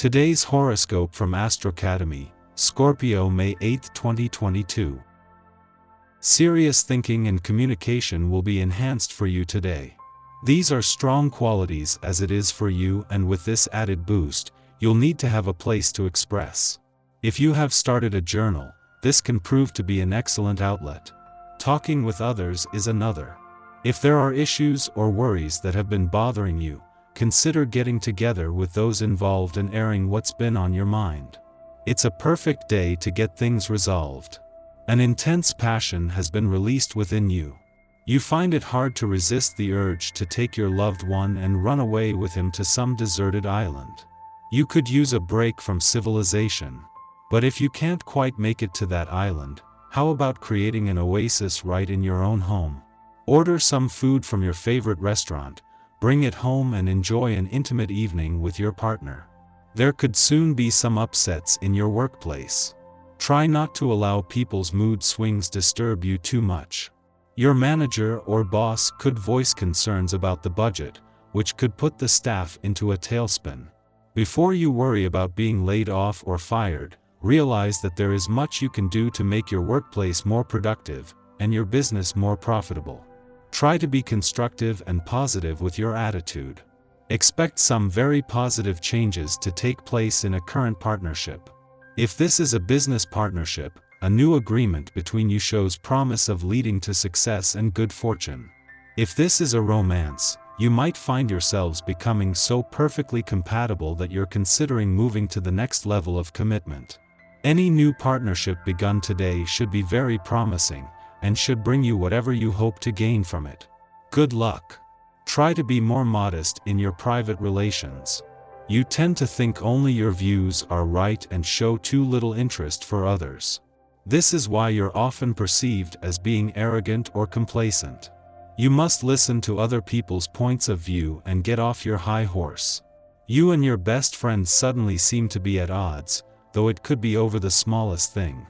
Today's horoscope from Astrocademy, Scorpio May 8, 2022. Serious thinking and communication will be enhanced for you today. These are strong qualities as it is for you, and with this added boost, you'll need to have a place to express. If you have started a journal, this can prove to be an excellent outlet. Talking with others is another. If there are issues or worries that have been bothering you, consider getting together with those involved and airing what's been on your mind. It's a perfect day to get things resolved. An intense passion has been released within you. You find it hard to resist the urge to take your loved one and run away with him to some deserted island. You could use a break from civilization. But if you can't quite make it to that island, how about creating an oasis right in your own home? Order some food from your favorite restaurant, bring it home and enjoy an intimate evening with your partner. There could soon be some upsets in your workplace. Try not to allow people's mood swings disturb you too much. Your manager or boss could voice concerns about the budget, which could put the staff into a tailspin. Before you worry about being laid off or fired, realize that there is much you can do to make your workplace more productive and your business more profitable. Try to be constructive and positive with your attitude. Expect some very positive changes to take place in a current partnership. If this is a business partnership, a new agreement between you shows promise of leading to success and good fortune. If this is a romance, you might find yourselves becoming so perfectly compatible that you're considering moving to the next level of commitment. Any new partnership begun today should be very promising, and should bring you whatever you hope to gain from it. Good luck. Try to be more modest in your private relations. You tend to think only your views are right and show too little interest for others. This is why you're often perceived as being arrogant or complacent. You must listen to other people's points of view and get off your high horse. You and your best friend suddenly seem to be at odds, though it could be over the smallest thing.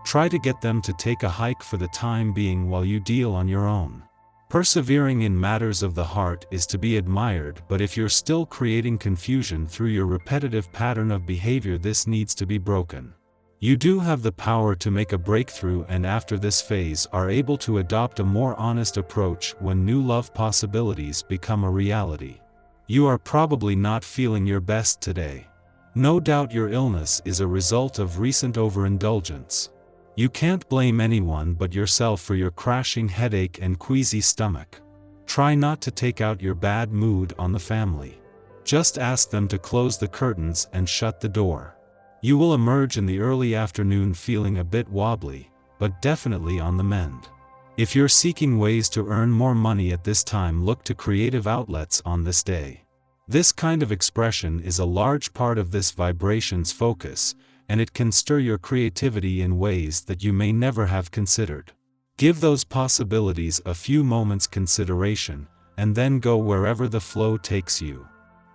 Try to get them to take a hike for the time being while you deal on your own. Persevering in matters of the heart is to be admired, but if you're still creating confusion through your repetitive pattern of behavior, this needs to be broken. You do have the power to make a breakthrough, and after this phase are able to adopt a more honest approach when new love possibilities become a reality. You are probably not feeling your best today. No doubt your illness is a result of recent overindulgence. You can't blame anyone but yourself for your crashing headache and queasy stomach. Try not to take out your bad mood on the family. Just ask them to close the curtains and shut the door. You will emerge in the early afternoon feeling a bit wobbly, but definitely on the mend. If you're seeking ways to earn more money at this time, look to creative outlets on this day. This kind of expression is a large part of this vibration's focus, and it can stir your creativity in ways that you may never have considered. Give those possibilities a few moments' consideration, and then go wherever the flow takes you.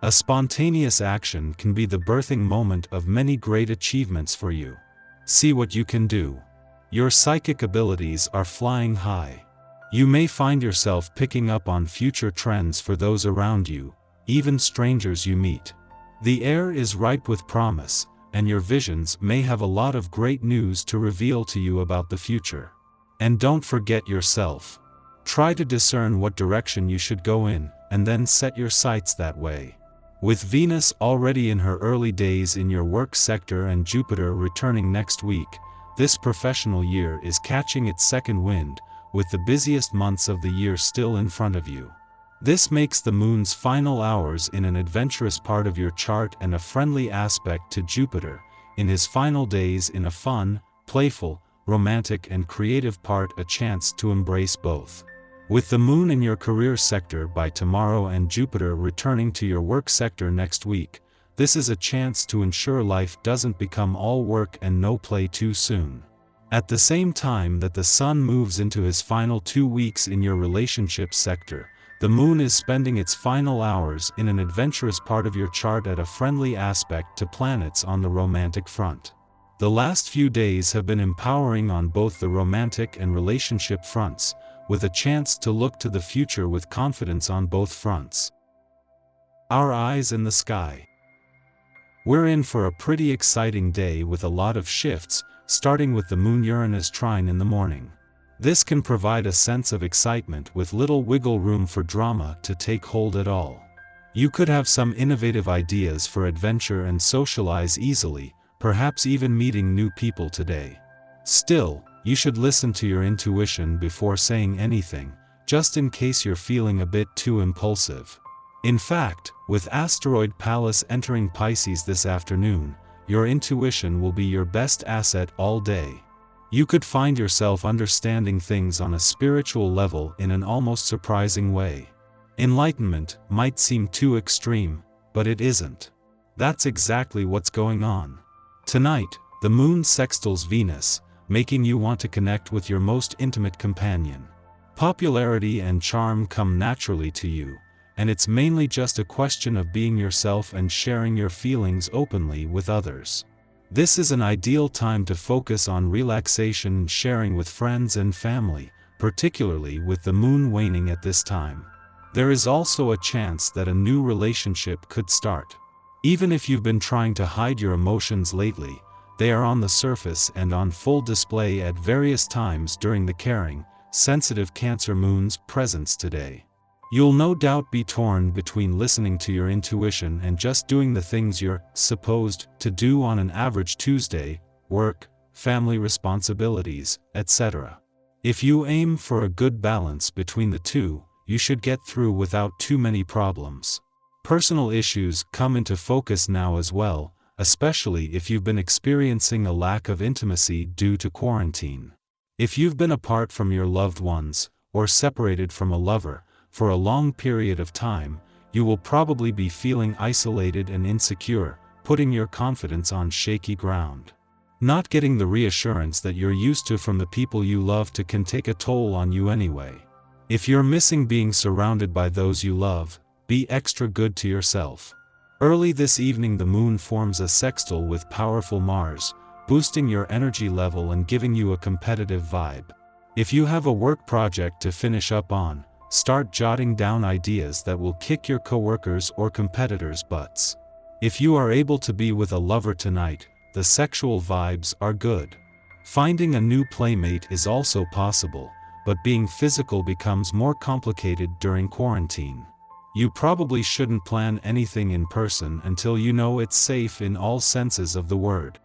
A spontaneous action can be the birthing moment of many great achievements for you. See what you can do. Your psychic abilities are flying high. You may find yourself picking up on future trends for those around you, even strangers you meet. The air is ripe with promise, and your visions may have a lot of great news to reveal to you about the future. And don't forget yourself. Try to discern what direction you should go in, and then set your sights that way. With Venus already in her early days in your work sector and Jupiter returning next week, this professional year is catching its second wind, with the busiest months of the year still in front of you. This makes the moon's final hours in an adventurous part of your chart and a friendly aspect to Jupiter in his final days in a fun, playful, romantic and creative part a chance to embrace both. With the moon in your career sector by tomorrow and Jupiter returning to your work sector next week, this is a chance to ensure life doesn't become all work and no play too soon. At the same time that the sun moves into his final 2 weeks in your relationship sector, the moon is spending its final hours in an adventurous part of your chart at a friendly aspect to planets on the romantic front. The last few days have been empowering on both the romantic and relationship fronts, with a chance to look to the future with confidence on both fronts. Our eyes in the sky. We're in for a pretty exciting day with a lot of shifts, starting with the Moon-Uranus trine in the morning. This can provide a sense of excitement with little wiggle room for drama to take hold at all. You could have some innovative ideas for adventure and socialize easily, perhaps even meeting new people today. Still, you should listen to your intuition before saying anything, just in case you're feeling a bit too impulsive. In fact, with asteroid Pallas entering Pisces this afternoon, your intuition will be your best asset all day. You could find yourself understanding things on a spiritual level in an almost surprising way. Enlightenment might seem too extreme, but it isn't. That's exactly what's going on. Tonight, the moon sextiles Venus, making you want to connect with your most intimate companion. Popularity and charm come naturally to you, and it's mainly just a question of being yourself and sharing your feelings openly with others. This is an ideal time to focus on relaxation and sharing with friends and family, particularly with the moon waning at this time. There is also a chance that a new relationship could start. Even if you've been trying to hide your emotions lately, they are on the surface and on full display at various times during the caring, sensitive Cancer moon's presence today. You'll no doubt be torn between listening to your intuition and just doing the things you're supposed to do on an average Tuesday: work, family responsibilities, etc. If you aim for a good balance between the two, you should get through without too many problems. Personal issues come into focus now as well, especially if you've been experiencing a lack of intimacy due to quarantine. If you've been apart from your loved ones, or separated from a lover, for a long period of time, you will probably be feeling isolated and insecure, putting your confidence on shaky ground. Not getting the reassurance that you're used to from the people you love can take a toll on you anyway. If you're missing being surrounded by those you love, be extra good to yourself. Early this evening the moon forms a sextile with powerful Mars, boosting your energy level and giving you a competitive vibe. If you have a work project to finish up on, start jotting down ideas that will kick your coworkers or competitors' butts. If you are able to be with a lover tonight, the sexual vibes are good. Finding a new playmate is also possible, but being physical becomes more complicated during quarantine. You probably shouldn't plan anything in person until you know it's safe in all senses of the word.